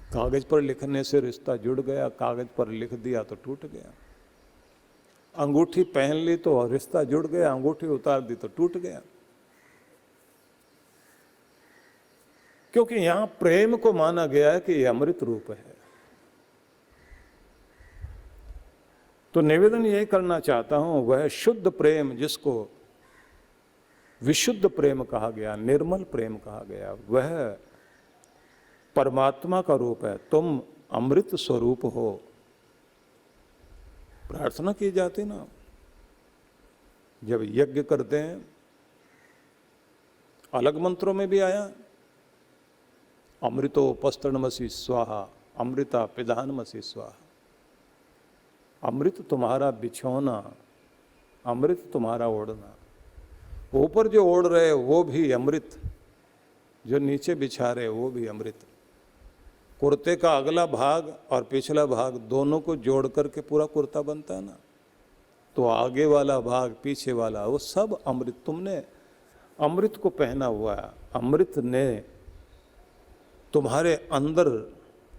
कागज पर लिखने से रिश्ता जुड़ गया, कागज पर लिख दिया तो टूट गया। अंगूठी पहन ली तो रिश्ता जुड़ गया, अंगूठी उतार दी तो टूट गया। क्योंकि यहां प्रेम को माना गया है कि यह अमृत रूप है। तो निवेदन यही करना चाहता हूं, वह शुद्ध प्रेम जिसको विशुद्ध प्रेम कहा गया, निर्मल प्रेम कहा गया, वह परमात्मा का रूप है। तुम अमृत स्वरूप हो, प्रार्थना की जाती ना जब यज्ञ करते हैं। अलग मंत्रों में भी आया, अमृतोपस्तरणमसि स्वाहा, अमृता पिधानमसि स्वाहा। अमृत तुम्हारा बिछौना, अमृत तुम्हारा ओढ़ना। ऊपर जो ओढ़ रहे वो भी अमृत, जो नीचे बिछा रहे वो भी अमृत। कुर्ते का अगला भाग और पिछला भाग दोनों को जोड़ करके पूरा कुर्ता बनता है ना, तो आगे वाला भाग पीछे वाला वो सब अमृत। तुमने अमृत को पहना हुआ है, अमृत ने तुम्हारे अंदर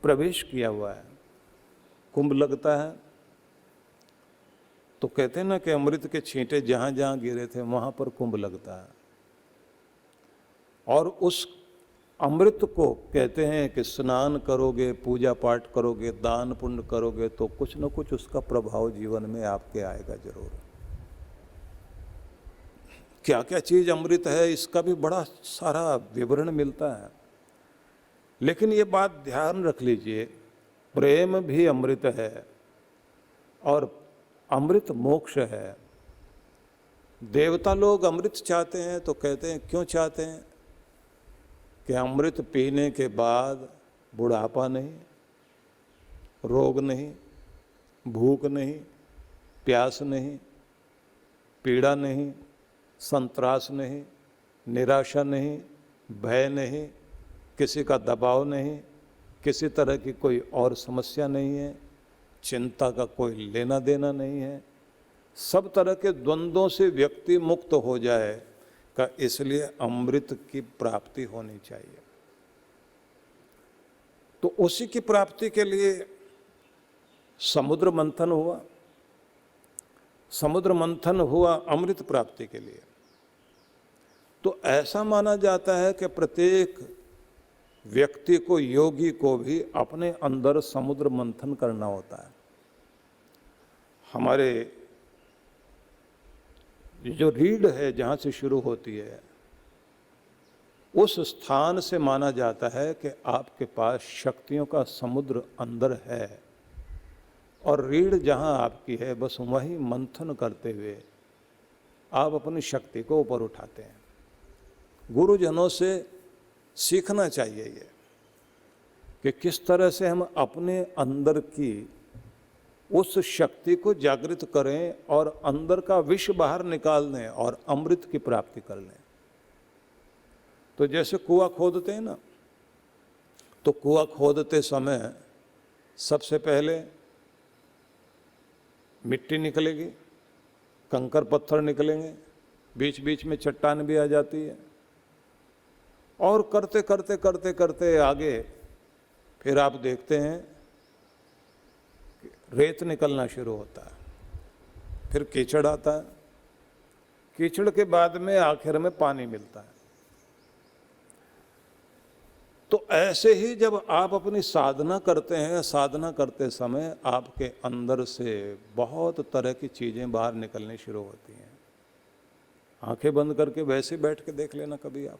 प्रवेश किया हुआ है। कुंभ लगता है तो कहते हैं ना कि अमृत के छींटे जहां जहां गिरे थे वहां पर कुंभ लगता है। और उस अमृत को कहते हैं कि स्नान करोगे, पूजा पाठ करोगे, दान पुण्य करोगे तो कुछ न कुछ उसका प्रभाव जीवन में आपके आएगा जरूर। क्या क्या चीज अमृत है इसका भी बड़ा सारा विवरण मिलता है, लेकिन ये बात ध्यान रख लीजिए, प्रेम भी अमृत है और अमृत मोक्ष है। देवता लोग अमृत चाहते हैं तो कहते हैं क्यों चाहते हैं कि अमृत पीने के बाद बुढ़ापा नहीं, रोग नहीं, भूख नहीं, प्यास नहीं, पीड़ा नहीं, संत्रास नहीं, निराशा नहीं, भय नहीं, किसी का दबाव नहीं, किसी तरह की कोई और समस्या नहीं है, चिंता का कोई लेना देना नहीं है, सब तरह के द्वंद्वों से व्यक्ति मुक्त हो जाए का, इसलिए अमृत की प्राप्ति होनी चाहिए। तो उसी की प्राप्ति के लिए समुद्र मंथन हुआ, समुद्र मंथन हुआ अमृत प्राप्ति के लिए। तो ऐसा माना जाता है कि प्रत्येक व्यक्ति को, योगी को भी अपने अंदर समुद्र मंथन करना होता है। हमारे जो रीढ़ है जहाँ से शुरू होती है, उस स्थान से माना जाता है कि आपके पास शक्तियों का समुद्र अंदर है। और रीढ़ जहाँ आपकी है, बस वही मंथन करते हुए आप अपनी शक्ति को ऊपर उठाते हैं। गुरुजनों से सीखना चाहिए ये कि किस तरह से हम अपने अंदर की उस शक्ति को जागृत करें और अंदर का विष बाहर निकाल दें और अमृत की प्राप्ति कर लें। तो जैसे कुआं खोदते हैं ना, तो कुआं खोदते समय सबसे पहले मिट्टी निकलेगी, कंकर पत्थर निकलेंगे, बीच बीच में चट्टान भी आ जाती है, और करते करते करते करते आगे फिर आप देखते हैं रेत निकलना शुरू होता है, फिर कीचड़ आता है, कीचड़ के बाद में आखिर में पानी मिलता है। तो ऐसे ही जब आप अपनी साधना करते हैं, साधना करते समय आपके अंदर से बहुत तरह की चीज़ें बाहर निकलनी शुरू होती हैं। आंखें बंद करके वैसे बैठ के देख लेना कभी आप,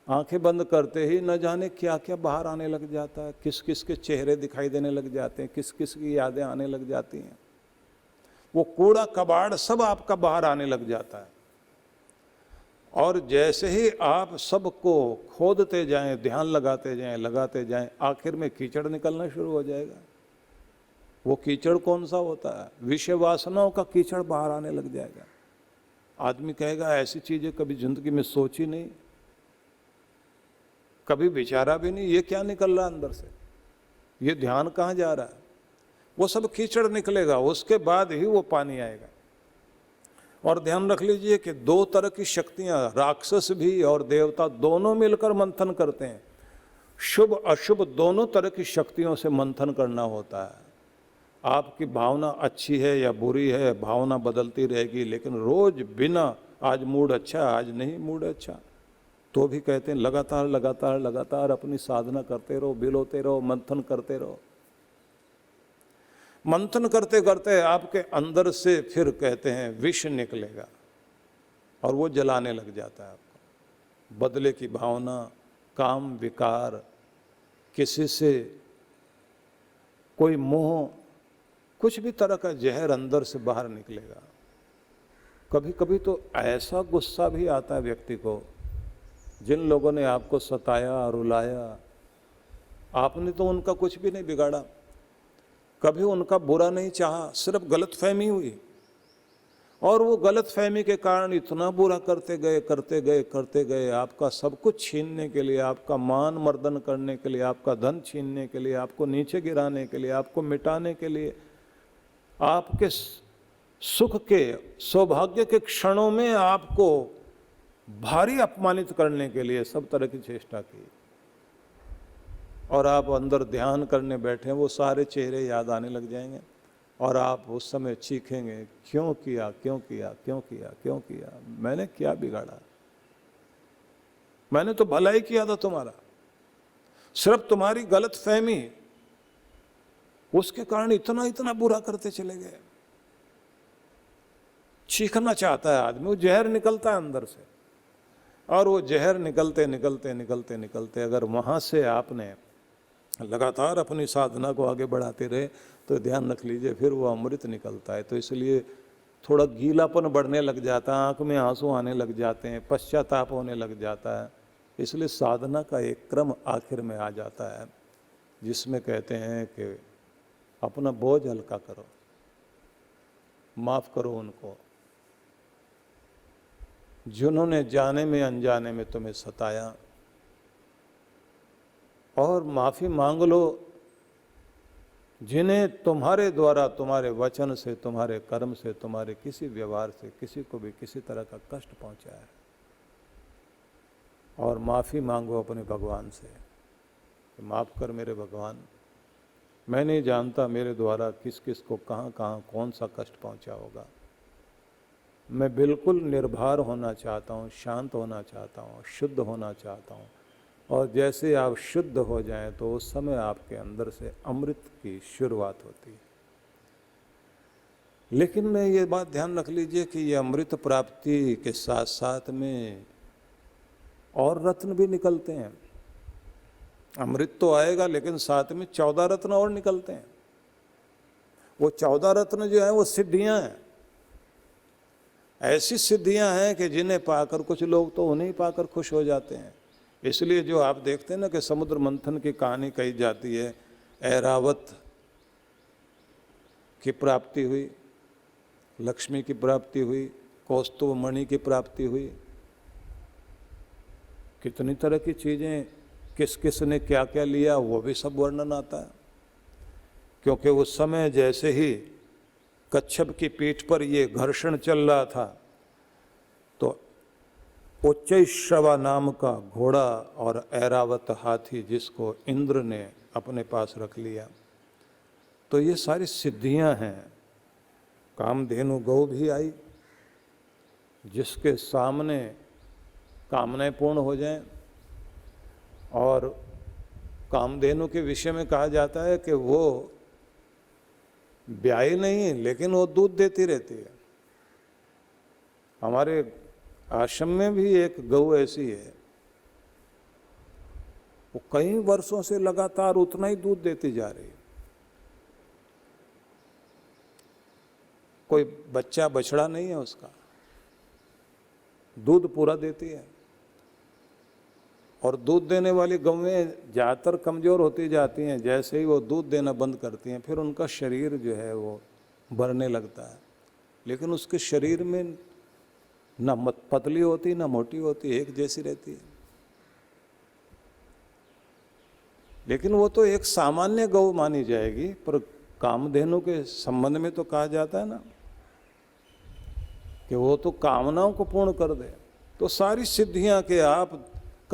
आंखें बंद करते ही न जाने क्या क्या बाहर आने लग जाता है, किस किस के चेहरे दिखाई देने लग जाते हैं, किस किस की यादें आने लग जाती हैं। वो कूड़ा कबाड़ सब आपका बाहर आने लग जाता है। और जैसे ही आप सबको खोदते जाएं, ध्यान लगाते जाएं, आखिर में कीचड़ निकलना शुरू हो जाएगा। वो कीचड़ कौन सा होता है? विषय वासनाओं का कीचड़ बाहर आने लग जाएगा। आदमी कहेगा ऐसी चीज़ें कभी जिंदगी में सोची नहीं, कभी विचारा भी नहीं, ये क्या निकल रहा अंदर से, ये ध्यान कहाँ जा रहा है? वो सब कीचड़ निकलेगा, उसके बाद ही वो पानी आएगा। और ध्यान रख लीजिए कि दो तरह की शक्तियाँ, राक्षस भी और देवता दोनों मिलकर मंथन करते हैं। शुभ अशुभ दोनों तरह की शक्तियों से मंथन करना होता है। आपकी भावना अच्छी है या बुरी है, भावना बदलती रहेगी, लेकिन रोज बिना आज मूड अच्छा, आज नहीं मूड अच्छा, तो भी कहते हैं लगातार लगातार लगातार अपनी साधना करते रहो, बिलोते रहो, मंथन करते रहो। मंथन करते करते आपके अंदर से फिर कहते हैं विष निकलेगा और वो जलाने लग जाता है आपको। बदले की भावना, काम विकार, किसी से कोई मोह, कुछ भी तरह का जहर अंदर से बाहर निकलेगा। कभी कभी तो ऐसा गुस्सा भी आता है व्यक्ति को, जिन लोगों ने आपको सताया, रुलाया, आपने तो उनका कुछ भी नहीं बिगाड़ा, कभी उनका बुरा नहीं चाहा, सिर्फ गलतफहमी हुई, और वो गलतफहमी के कारण इतना बुरा करते गए करते गए करते गए, आपका सब कुछ छीनने के लिए, आपका मान मर्दन करने के लिए, आपका धन छीनने के लिए, आपको नीचे गिराने के लिए, आपको मिटाने के लिए, आपके सुख के, सौभाग्य के क्षणों में आपको भारी अपमानित करने के लिए सब तरह की चेष्टा की। और आप अंदर ध्यान करने बैठे, वो सारे चेहरे याद आने लग जाएंगे और आप उस समय चीखेंगे, क्यों किया, क्यों किया, क्यों किया, क्यों किया, मैंने क्या बिगाड़ा, मैंने तो भला ही किया था तुम्हारा, सिर्फ तुम्हारी गलतफहमी, उसके कारण इतना इतना बुरा करते चले गए। चीखना चाहता है आदमी, वो जहर निकलता है अंदर से, और वो जहर निकलते निकलते निकलते निकलते अगर वहां से आपने लगातार अपनी साधना को आगे बढ़ाते रहे तो ध्यान रख लीजिए फिर वो अमृत निकलता है। तो इसलिए थोड़ा गीलापन बढ़ने लग जाता है, आंख में आंसू आने लग जाते हैं, पश्चाताप होने लग जाता है। इसलिए साधना का एक क्रम आखिर में आ जाता है जिसमें कहते हैं कि अपना बोझ हल्का करो, माफ करो उनको जिन्होंने जाने में अनजाने में तुम्हें सताया, और माफी मांग लो जिन्हें तुम्हारे द्वारा, तुम्हारे वचन से, तुम्हारे कर्म से, तुम्हारे किसी व्यवहार से किसी को भी किसी तरह का कष्ट पहुंचा है। और माफी मांगो अपने भगवान से, माफ कर मेरे भगवान, मैं नहीं जानता मेरे द्वारा किस किस को कहाँ कहाँ कौन सा कष्ट पहुंचा होगा। मैं बिल्कुल निर्भर होना चाहता हूँ, शांत होना चाहता हूँ, शुद्ध होना चाहता हूँ। और जैसे आप शुद्ध हो जाएं तो उस समय आपके अंदर से अमृत की शुरुआत होती है। लेकिन मैं ये बात ध्यान रख लीजिए कि ये अमृत प्राप्ति के साथ साथ में और रत्न भी निकलते हैं। अमृत तो आएगा लेकिन साथ में 14 रत्न और निकलते हैं। वो 14 रत्न जो है वो सिद्धियां हैं, ऐसी सिद्धियां हैं कि जिन्हें पाकर कुछ लोग तो उन्हें पाकर खुश हो जाते हैं। इसलिए जो आप देखते हैं ना कि समुद्र मंथन की कहानी कही जाती है, ऐरावत की प्राप्ति हुई, लक्ष्मी की प्राप्ति हुई, कौस्तुभ मणि की प्राप्ति हुई, कितनी तरह की चीजें, किस किस ने क्या क्या लिया वो भी सब वर्णन आता है। क्योंकि उस समय जैसे ही कच्छप की पीठ पर ये घर्षण चल रहा था तो उच्चैश्रवा नाम का घोड़ा और ऐरावत हाथी जिसको इंद्र ने अपने पास रख लिया। तो ये सारी सिद्धियां हैं। कामधेनु गौ भी आई जिसके सामने कामनाएं पूर्ण हो जाएं। और कामधेनु के विषय में कहा जाता है कि वो ब्याही नहीं है लेकिन वो दूध देती रहती है। हमारे आश्रम में भी एक गौ ऐसी है, वो कई वर्षों से लगातार उतना ही दूध देती जा रही है। कोई बच्चा बछड़ा नहीं है उसका, दूध पूरा देती है। और दूध देने वाली गौएं ज़्यादातर कमज़ोर होती जाती हैं। जैसे ही वो दूध देना बंद करती हैं फिर उनका शरीर जो है वो बढ़ने लगता है, लेकिन उसके शरीर में ना पतली होती ना मोटी होती, एक जैसी रहती है। लेकिन वो तो एक सामान्य गौ मानी जाएगी। पर कामधेनु के संबंध में तो कहा जाता है ना कि वो तो कामनाओं को पूर्ण कर दे। तो सारी सिद्धियां के आप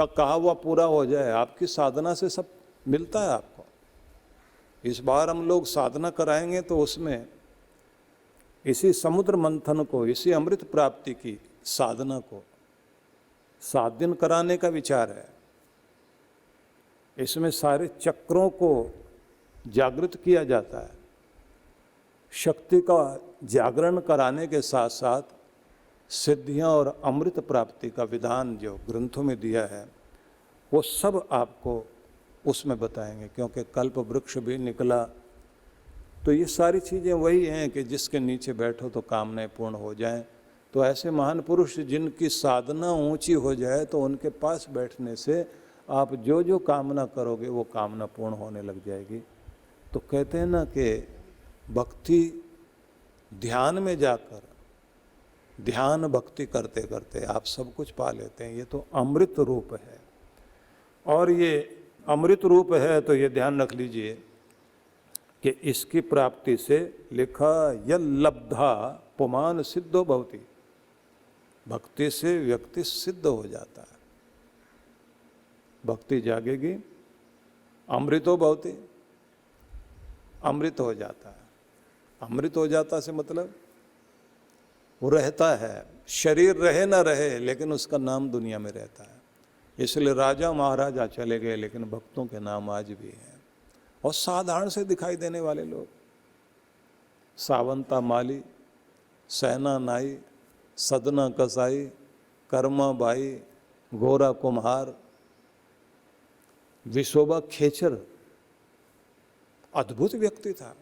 का कहा हुआ पूरा हो जाए। आपकी साधना से सब मिलता है आपको। इस बार हम लोग साधना कराएंगे तो उसमें इसी समुद्र मंथन को, इसी अमृत प्राप्ति की साधना को 7 दिन कराने का विचार है। इसमें सारे चक्रों को जागृत किया जाता है। शक्ति का जागरण कराने के साथ साथ सिद्धियां और अमृत प्राप्ति का विधान जो ग्रंथों में दिया है वो सब आपको उसमें बताएंगे। क्योंकि कल्प वृक्ष भी निकला, तो ये सारी चीज़ें वही हैं कि जिसके नीचे बैठो तो कामनाएं पूर्ण हो जाएं। तो ऐसे महान पुरुष जिनकी साधना ऊंची हो जाए तो उनके पास बैठने से आप जो जो कामना करोगे वो कामना पूर्ण होने लग जाएगी। तो कहते हैं ना कि भक्ति ध्यान में जाकर, ध्यान भक्ति करते करते आप सब कुछ पा लेते हैं। ये तो अमृत रूप है। और ये अमृत रूप है तो ये ध्यान रख लीजिए कि इसकी प्राप्ति से लिखा यल लब्धा पुमान सिद्धो भवति। भक्ति से व्यक्ति सिद्ध हो जाता है। भक्ति जागेगी, अमृतो भवति, अमृत हो जाता है। अमृत हो जाता से मतलब वो रहता है। शरीर रहे ना रहे लेकिन उसका नाम दुनिया में रहता है। इसलिए राजा महाराजा चले गए लेकिन भक्तों के नाम आज भी हैं। और साधारण से दिखाई देने वाले लोग, सावंता माली, सेना नाई, सदना कसाई, कर्मा बाई, गोरा कुम्हार, विशोबा खेचर, अद्भुत व्यक्ति था।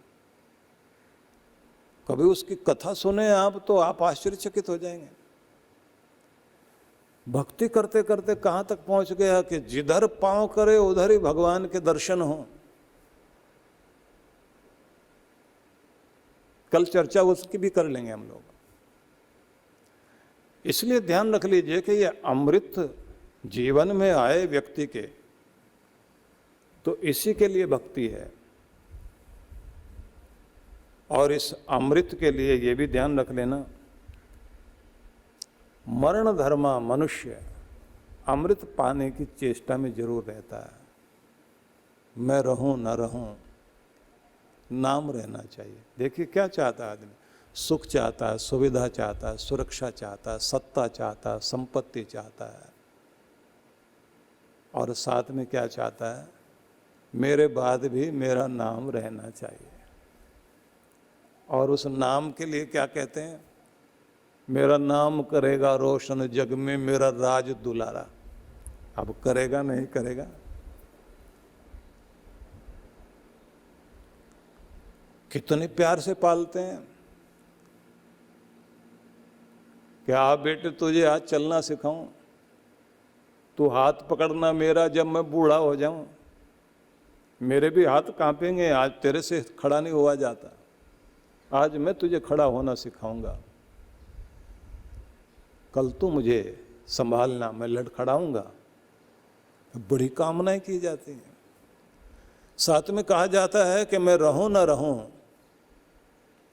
कभी उसकी कथा सुने आप तो आप आश्चर्यचकित हो जाएंगे। भक्ति करते करते कहाँ तक पहुंच गया कि जिधर पांव करे उधर ही भगवान के दर्शन हो। कल चर्चा उसकी भी कर लेंगे हम लोग। इसलिए ध्यान रख लीजिए कि ये अमृत जीवन में आए व्यक्ति के, तो इसी के लिए भक्ति है। और इस अमृत के लिए ये भी ध्यान रख लेना, मरण धर्मा मनुष्य अमृत पाने की चेष्टा में जरूर रहता है। मैं रहूं न रहूं, नाम रहना चाहिए। देखिए क्या चाहता है आदमी, सुख चाहता है, सुविधा चाहता है, सुरक्षा चाहता है, सत्ता चाहता है, संपत्ति चाहता है, और साथ में क्या चाहता है, मेरे बाद भी मेरा नाम रहना चाहिए। और उस नाम के लिए क्या कहते हैं, मेरा नाम करेगा रोशन जग में मेरा राज दुलारा। अब करेगा नहीं करेगा, कितने प्यार से पालते हैं। क्या बेटे तुझे आज चलना सिखाऊं, तू हाथ पकड़ना मेरा जब मैं बूढ़ा हो जाऊं। मेरे भी हाथ कांपेंगे, आज तेरे से खड़ा नहीं हुआ जाता, आज मैं तुझे खड़ा होना सिखाऊंगा। कल तू मुझे संभालना, मैं लड़खड़ाऊंगा। बड़ी कामनाएं की जाती हैं। साथ में कहा जाता है कि मैं रहूं ना रहूं,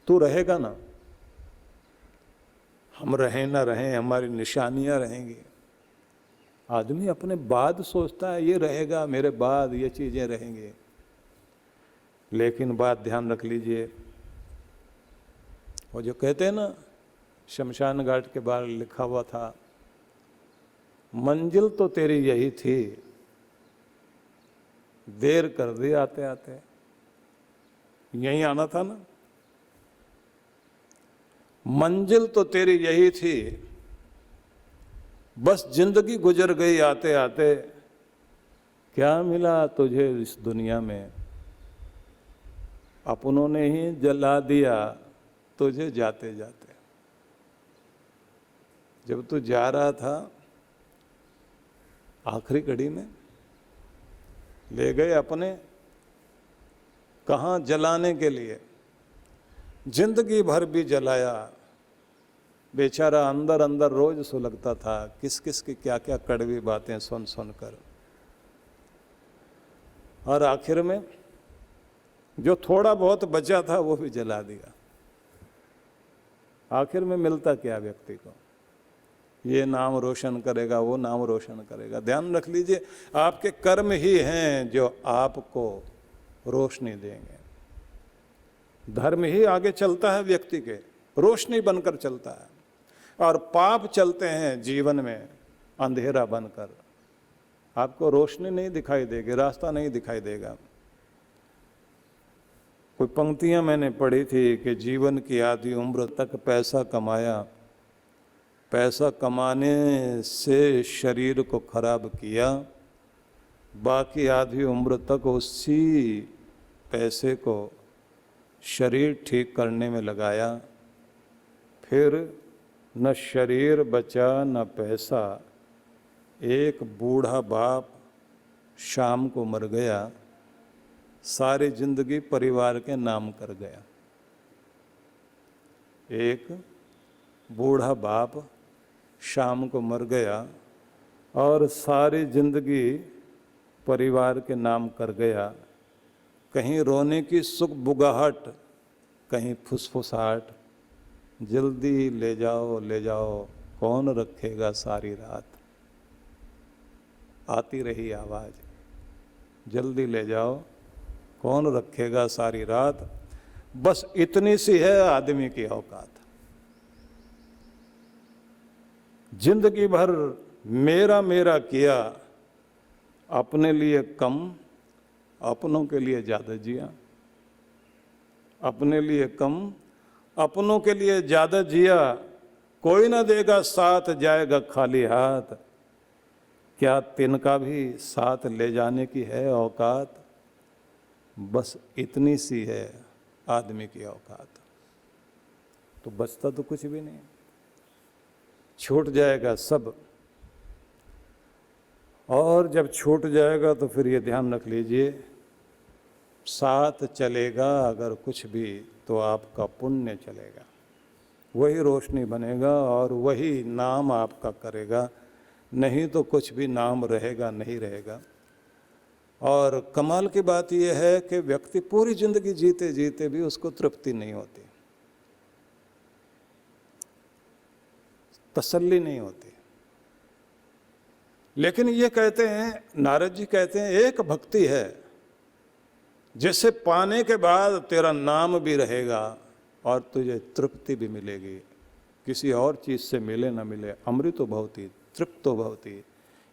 तू रहेगा ना। हम रहें ना रहें, हमारी निशानियां रहेंगी। आदमी अपने बाद सोचता है ये रहेगा, मेरे बाद ये चीजें रहेंगी। लेकिन बात ध्यान रख लीजिए, वो जो कहते हैं ना, शमशान घाट के बाहर लिखा हुआ था, मंजिल तो तेरी यही थी, देर कर दी आते आते। यहीं आना था ना। मंजिल तो तेरी यही थी, बस जिंदगी गुजर गई आते आते। क्या मिला तुझे इस दुनिया में, अपनों ने ही जला दिया तुझे जाते जाते। जब तू जा रहा था आखिरी घड़ी में ले गए अपने, कहाँ जलाने के लिए, जिंदगी भर भी जलाया। बेचारा अंदर अंदर रोज सुलगता था, किस किस की क्या क्या कड़वी बातें सुन सुन कर। और आखिर में जो थोड़ा बहुत बचा था वो भी जला दिया। आखिर में मिलता क्या व्यक्ति को, ये नाम रोशन करेगा, वो नाम रोशन करेगा। ध्यान रख लीजिए, आपके कर्म ही हैं जो आपको रोशनी देंगे। धर्म ही आगे चलता है, व्यक्ति के रोशनी बनकर चलता है, और पाप चलते हैं जीवन में अंधेरा बनकर। आपको रोशनी नहीं दिखाई देगी, रास्ता नहीं दिखाई देगा। कोई पंक्तियां मैंने पढ़ी थी कि जीवन की आधी उम्र तक पैसा कमाया, पैसा कमाने से शरीर को खराब किया, बाकी आधी उम्र तक उसी पैसे को शरीर ठीक करने में लगाया। फिर न शरीर बचा न पैसा, एक बूढ़ा बाप शाम को मर गया, सारी जिंदगी परिवार के नाम कर गया। एक बूढ़ा बाप शाम को मर गया और सारी जिंदगी परिवार के नाम कर गया। कहीं रोने की सुख बुगाहट, कहीं फुसफुसाहट, जल्दी ले जाओ ले जाओ, कौन रखेगा सारी रात। आती रही आवाज़, जल्दी ले जाओ, कौन रखेगा सारी रात। बस इतनी सी है आदमी की औकात। जिंदगी भर मेरा मेरा किया, अपने लिए कम, अपनों के लिए ज़्यादा जिया। अपने लिए कम, अपनों के लिए ज़्यादा जिया। कोई ना देगा साथ, जाएगा खाली हाथ। क्या तिनका भी साथ ले जाने की है औकात। बस इतनी सी है आदमी की औकात। तो बचता तो कुछ भी नहीं, छूट जाएगा सब। और जब छूट जाएगा तो फिर ये ध्यान रख लीजिए, साथ चलेगा अगर कुछ भी तो आपका पुण्य चलेगा, वही रोशनी बनेगा और वही नाम आपका करेगा। नहीं तो कुछ भी नाम रहेगा नहीं रहेगा। और कमाल की बात यह है कि व्यक्ति पूरी जिंदगी जीते जीते भी उसको तृप्ति नहीं होती, तसल्ली नहीं होती। लेकिन ये कहते हैं, नारद जी कहते हैं, एक भक्ति है जिसे पाने के बाद तेरा नाम भी रहेगा और तुझे तृप्ति भी मिलेगी। किसी और चीज से मिले ना मिले, अमृतो भवति तृप्तो भवति,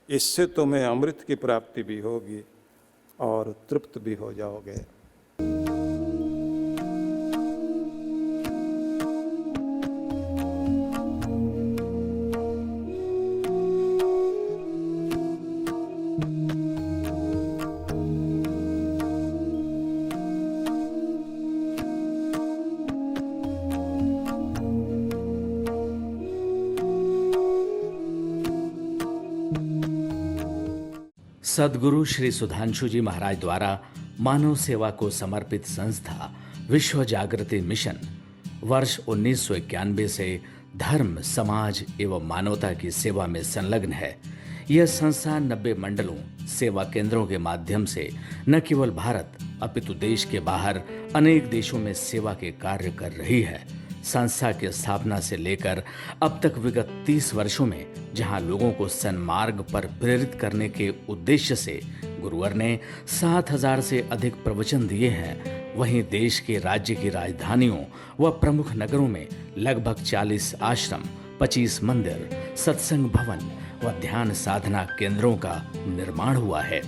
इससे तुम्हें अमृत की प्राप्ति भी होगी और तृप्त भी हो जाओगे। सद्गुरु श्री सुधांशु जी महाराज द्वारा मानव सेवा को समर्पित संस्था विश्व जागृति मिशन वर्ष 1991 से धर्म, समाज एवं मानवता की सेवा में संलग्न है। यह संस्था 90 मंडलों, सेवा केंद्रों के माध्यम से न केवल भारत अपितु देश के बाहर अनेक देशों में सेवा के कार्य कर रही है। संस्था की स्थापना से लेकर अब तक विगत 30 वर्षों में जहां लोगों को सन्मार्ग पर प्रेरित करने के उद्देश्य से गुरुवर ने 7000 से अधिक प्रवचन दिए हैं, वहीं देश के राज्य की राजधानियों व प्रमुख नगरों में लगभग 40 आश्रम, 25 मंदिर, सत्संग भवन व ध्यान साधना केंद्रों का निर्माण हुआ है।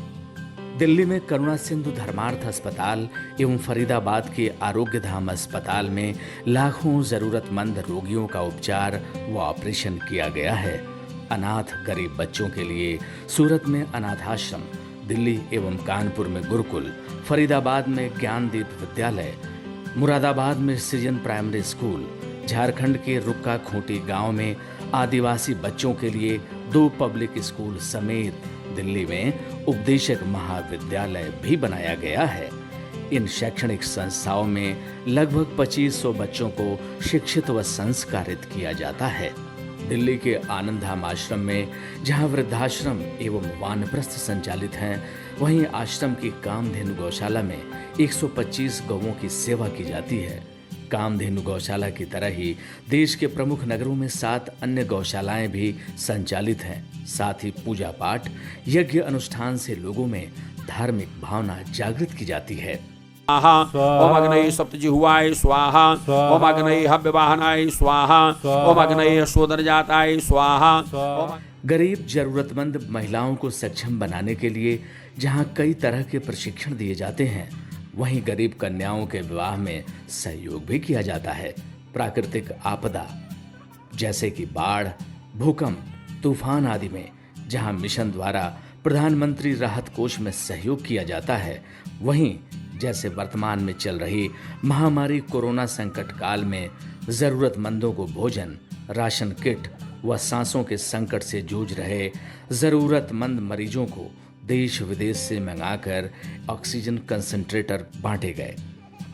दिल्ली में करुणा सिंधु धर्मार्थ अस्पताल एवं फरीदाबाद के आरोग्य धाम अस्पताल में लाखों जरूरतमंद रोगियों का उपचार व ऑपरेशन किया गया है। अनाथ गरीब बच्चों के लिए सूरत में अनाथाश्रम, दिल्ली एवं कानपुर में गुरुकुल, फरीदाबाद में ज्ञानदीप विद्यालय, मुरादाबाद में सृजन प्राइमरी स्कूल, झारखंड के रुक्का खूंटी गांव में आदिवासी बच्चों के लिए 2 पब्लिक स्कूल समेत दिल्ली में उपदेशक महाविद्यालय भी बनाया गया है। इन शैक्षणिक संस्थाओं में लगभग 2500 बच्चों को शिक्षित व संस्कारित किया जाता है। दिल्ली के आनंदधाम आश्रम में जहां वृद्धाश्रम एवं वानप्रस्थ संचालित हैं, वहीं आश्रम की कामधेनु गौशाला में 125 गौओं की सेवा की जाती है। कामधेनु गौशाला की तरह ही देश के प्रमुख नगरों में 7 अन्य गौशालाएं भी संचालित हैं। साथ ही पूजा पाठ, यज्ञ अनुष्ठान से लोगों में धार्मिक भावना जागृत की जाती है। ओम अग्नये सप्तजिह्वाय स्वाहा, ओम अग्नये हव्यवाहनाय स्वाहा, ओम अग्नये शोधनजाताय स्वाहा। गरीब जरूरतमंद महिलाओं को सक्षम बनाने के लिए जहां कई तरह के प्रशिक्षण दिए जाते हैं, वहीं गरीब कन्याओं के विवाह में सहयोग भी किया जाता है। प्राकृतिक आपदा जैसे कि बाढ़, भूकंप, तूफान आदि में जहां मिशन द्वारा प्रधानमंत्री राहत कोष में सहयोग किया जाता है, वहीं जैसे वर्तमान में चल रही महामारी कोरोना संकट काल में जरूरतमंदों को भोजन, राशन किट व सांसों के संकट से जूझ रहे जरूरतमंद मरीजों को देश विदेश से मंगाकर ऑक्सीजन कंसंट्रेटर बांटे गए।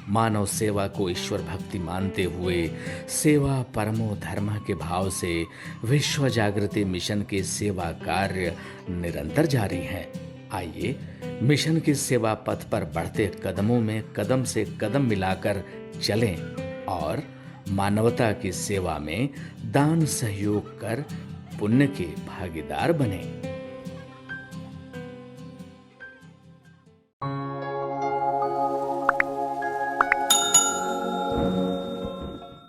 मानव सेवा को ईश्वर भक्ति मानते हुए सेवा परमो धर्म के भाव से विश्व जागृति मिशन के सेवा कार्य निरंतर जारी हैं। आइए मिशन के सेवा पथ पर बढ़ते कदमों में कदम से कदम मिलाकर चलें और मानवता की सेवा में दान सहयोग कर पुण्य के भागीदार बनें।